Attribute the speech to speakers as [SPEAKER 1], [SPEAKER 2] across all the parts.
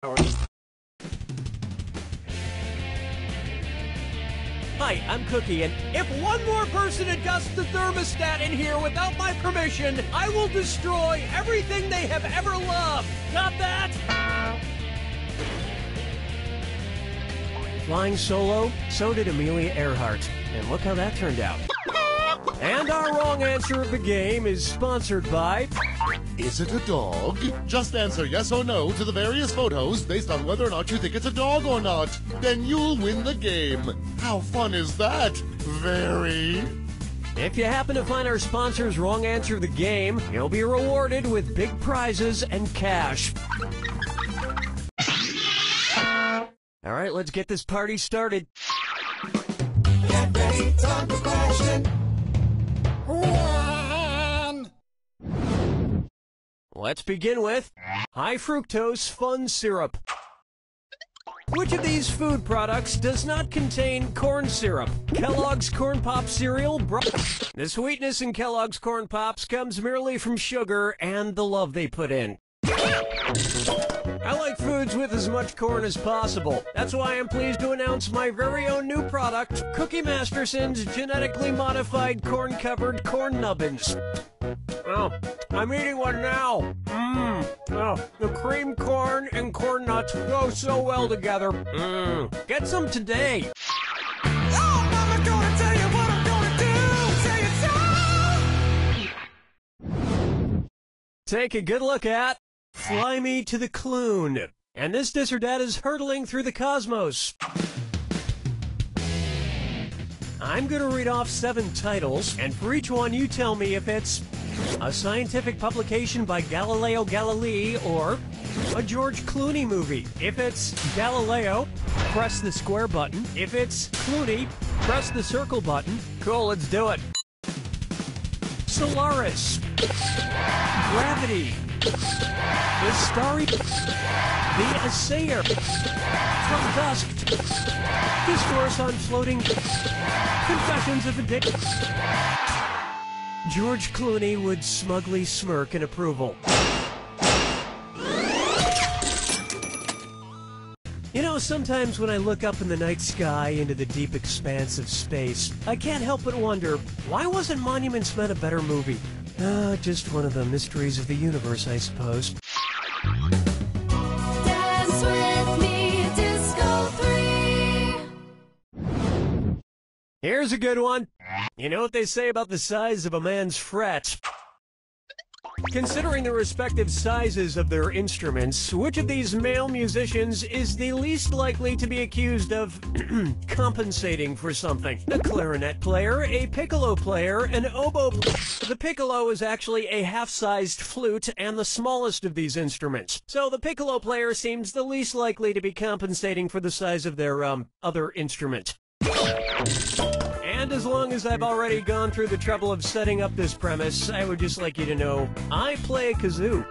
[SPEAKER 1] Hi, I'm Cookie, and if one more person adjusts the thermostat in here without my permission, I will destroy everything they have ever loved. Got that? Flying solo, so did Amelia Earhart. And look how that turned out. And our wrong answer of the game is sponsored by...
[SPEAKER 2] Is it a dog? Just answer yes or no to the various photos based on whether or not you think it's a dog or not. Then you'll win the game. How fun is that? Very.
[SPEAKER 1] If you happen to find our sponsor's wrong answer of the game, you'll be rewarded with big prizes and cash. All right, let's get this party started.
[SPEAKER 3] Get ready, time for question.
[SPEAKER 1] Let's begin with high fructose fun syrup. Which of these food products does not contain corn syrup? Kellogg's Corn Pop cereal. The sweetness in Kellogg's Corn Pops comes merely from sugar and the love they put in. I like foods with as much corn as possible. That's why I'm pleased to announce my very own new product, Cookie Masterson's genetically modified corn-covered corn nubbins. Oh, I'm eating one now. Oh, the cream corn and corn nuts go so well together. Get some today.
[SPEAKER 3] Oh, Mama, gonna tell you what I'm gonna do. Say it so.
[SPEAKER 1] Take a good look at Fly Me to the Clune. And this or that is hurtling through the cosmos. I'm going to read off 7 titles, and for each one you tell me if it's a scientific publication by Galileo Galilei or a George Clooney movie. If it's Galileo, press the square button. If it's Clooney, press the circle button. Cool, let's do it. Solaris. Gravity. The Starry... The Assayer. From Dusk. Discourse on Floating... Confessions of a Dick... George Clooney would smugly smirk in approval. You know, sometimes when I look up in the night sky into the deep expanse of space, I can't help but wonder, why wasn't Monuments Men a better movie? Just one of the mysteries of the universe, I suppose.
[SPEAKER 4] Dance with me, Disco 3.
[SPEAKER 1] Here's a good one. You know what they say about the size of a man's frets? Considering the respective sizes of their instruments, which of these male musicians is the least likely to be accused of compensating for something? A clarinet player, a piccolo player, an oboe player. The piccolo is actually a half-sized flute and the smallest of these instruments. So the piccolo player seems the least likely to be compensating for the size of their, other instrument. And as long as I've already gone through the trouble of setting up this premise, I would just like you to know, I play a kazoo.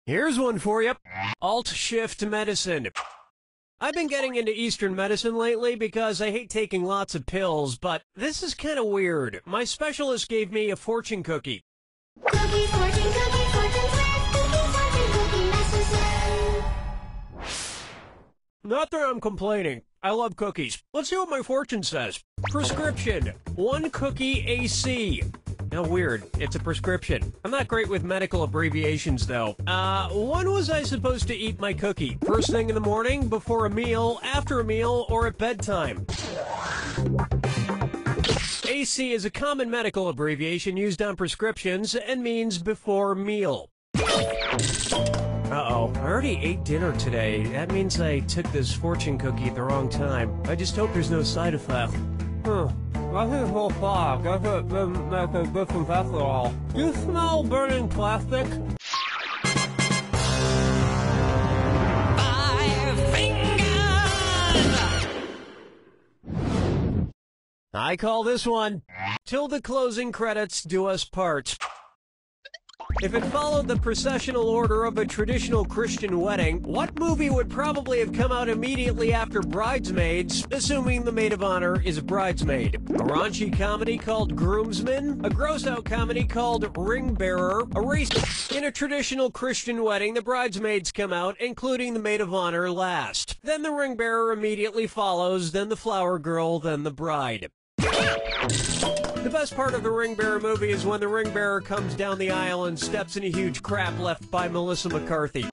[SPEAKER 1] Here's one for you. Alt-shift medicine. I've been getting into Eastern medicine lately because I hate taking lots of pills, but this is kind of weird. My specialist gave me a fortune cookie.
[SPEAKER 4] Cookie, fortune, cookie, fortune, cookie, Masterson.
[SPEAKER 1] Not that I'm complaining. I love cookies. Let's see what my fortune says. Prescription. 1 cookie AC. Now, weird. It's a prescription. I'm not great with medical abbreviations, though. When was I supposed to eat my cookie? First thing in the morning, before a meal, after a meal, or at bedtime? AC is a common medical abbreviation used on prescriptions and means before meal. Uh-oh, I already ate dinner today. That means I took this fortune cookie at the wrong time. I just hope there's no side effect. I think so far, doesn't make a difference after all. Do you smell burning plastic?
[SPEAKER 3] 5 fingers.
[SPEAKER 1] I call this one, Till the Closing Credits Do Us Part. If it followed the processional order of a traditional Christian wedding, what movie would probably have come out immediately after Bridesmaids, assuming the maid of honor is a bridesmaid? A raunchy comedy called Groomsmen? A gross-out comedy called Ring Bearer? A race? In a traditional Christian wedding, the bridesmaids come out, including the maid of honor, last. Then the ring bearer immediately follows, then the flower girl, then the bride. The best part of the Ring Bearer movie is when the ring bearer comes down the aisle and steps in a huge crap left by Melissa McCarthy.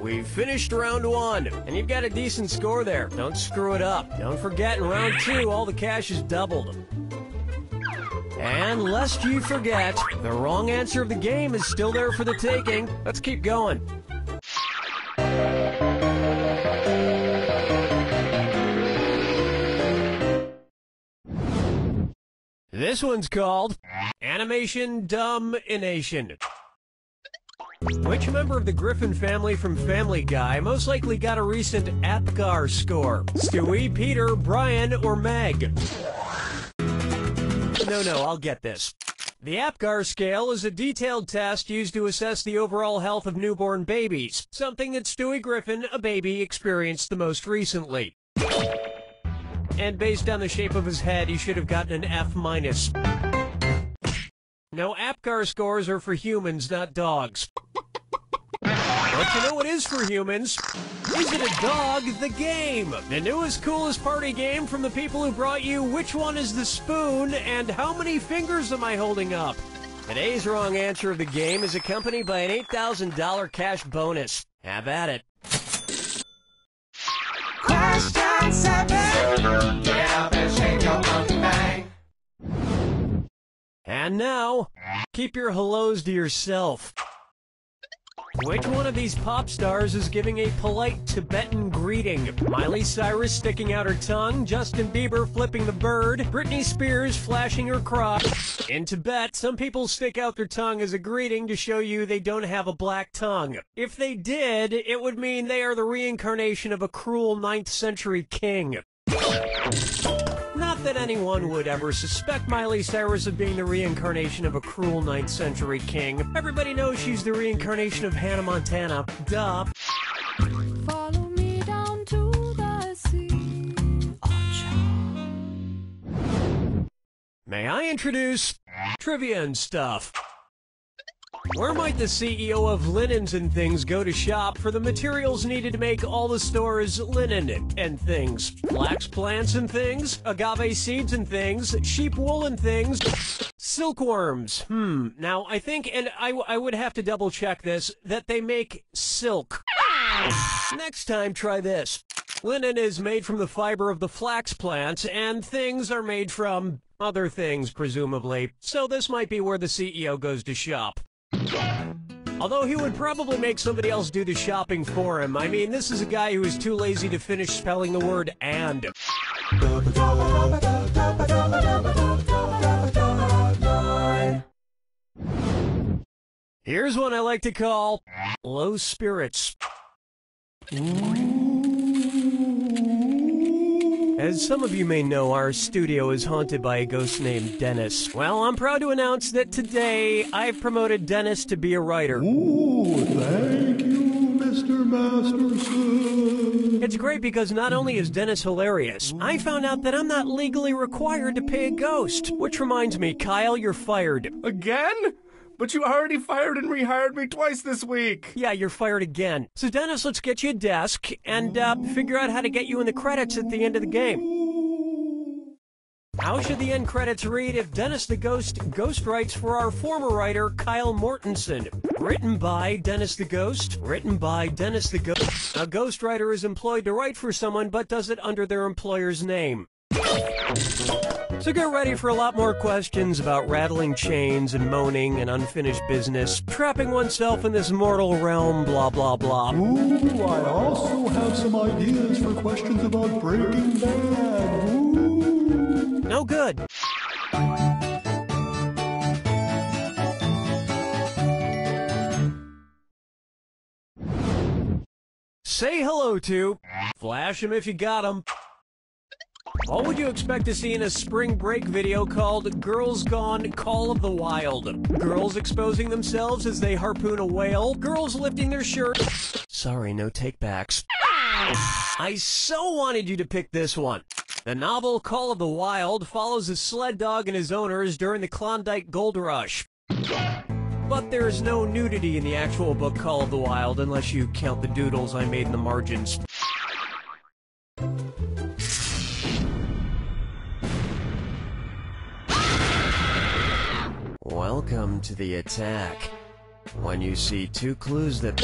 [SPEAKER 1] We've finished round 1, and you've got a decent score there. Don't screw it up. Don't forget, in round 2, all the cash is doubled. And lest you forget, the wrong answer of the game is still there for the taking. Let's keep going. This one's called Animation Dumb-ination. Which member of the Griffin family from Family Guy most likely got a recent APGAR score? Stewie, Peter, Brian, or Meg? No, I'll get this. The APGAR scale is a detailed test used to assess the overall health of newborn babies, something that Stewie Griffin, a baby, experienced the most recently. And based on the shape of his head, he should have gotten an F-. No, APGAR scores are for humans, not dogs. But you know what is for humans? Is It a Dog? The Game! The newest, coolest party game from the people who brought you Which One is the Spoon and How Many Fingers Am I Holding Up? Today's wrong answer of the game is accompanied by an $8,000 cash bonus. Have at it.
[SPEAKER 3] Question 7. Get up and shake your monkey bang.
[SPEAKER 1] And now, keep your hellos to yourself. Which one of these pop stars is giving a polite Tibetan greeting? Miley Cyrus sticking out her tongue, Justin Bieber flipping the bird, Britney Spears flashing her crotch. In Tibet, some people stick out their tongue as a greeting to show you they don't have a black tongue. If they did, it would mean they are the reincarnation of a cruel 9th century king. Not that anyone would ever suspect Miley Cyrus of being the reincarnation of a cruel 9th century king. Everybody knows she's the reincarnation of Hannah Montana. Duh.
[SPEAKER 4] Follow me down to the sea.
[SPEAKER 1] May I introduce Trivia and Stuff. Where might the CEO of Linens and Things go to shop for the materials needed to make all the store's linen and things? Flax plants and things? Agave seeds and things? Sheep wool and things? Silkworms. Now, I think, and I would have to double check this, that they make silk. Next time, try this. Linen is made from the fiber of the flax plant, and things are made from other things, presumably. So this might be where the CEO goes to shop. Although he would probably make somebody else do the shopping for him. I mean, this is a guy who is too lazy to finish spelling the word and. Here's one I like to call low spirits. As some of you may know, our studio is haunted by a ghost named Dennis. Well, I'm proud to announce that today I've promoted Dennis to be a writer.
[SPEAKER 5] Ooh, thank you, Mr. Masterson.
[SPEAKER 1] It's great because not only is Dennis hilarious, I found out that I'm not legally required to pay a ghost. Which reminds me, Kyle, you're fired.
[SPEAKER 5] Again? But you already fired and rehired me twice this week.
[SPEAKER 1] Yeah, you're fired again. So Dennis, let's get you a desk and figure out how to get you in the credits at the end of the game. How should the end credits read if Dennis the Ghost ghostwrites for our former writer, Kyle Mortensen? Written by Dennis the Ghost. Written by Dennis the Ghost. A ghostwriter is employed to write for someone but does it under their employer's name. So get ready for a lot more questions about rattling chains and moaning and unfinished business, trapping oneself in this mortal realm, blah, blah, blah.
[SPEAKER 5] Ooh, I also have some ideas for questions about Breaking Bad. Ooh.
[SPEAKER 1] No good. Say hello to Flash 'em if you got 'em. What would you expect to see in a spring break video called Girls Gone Call of the Wild? Girls exposing themselves as they harpoon a whale? Girls lifting their shirts? Sorry, no takebacks. I so wanted you to pick this one. The novel Call of the Wild follows a sled dog and his owners during the Klondike Gold Rush. But there's no nudity in the actual book Call of the Wild unless you count the doodles I made in the margins. Welcome to the attack. When you see two clues that...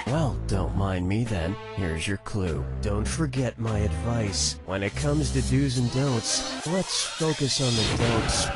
[SPEAKER 1] Well, don't mind me then. Here's your clue. Don't forget my advice. When it comes to do's and don'ts, let's focus on the don'ts.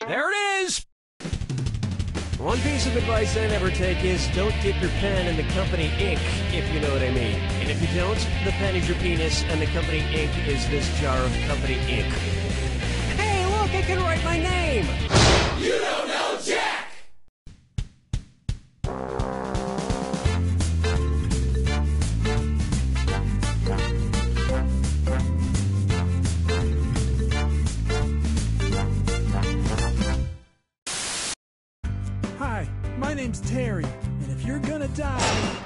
[SPEAKER 1] There it is! One piece of advice I never take is don't dip your pen in the company ink, if you know what I mean. And if you don't, the pen is your penis, and the company ink is this jar of company ink. Hey, look, I can write my name!
[SPEAKER 3] You don't know Jack!
[SPEAKER 6] Hi, my name's Terry, and if you're gonna die...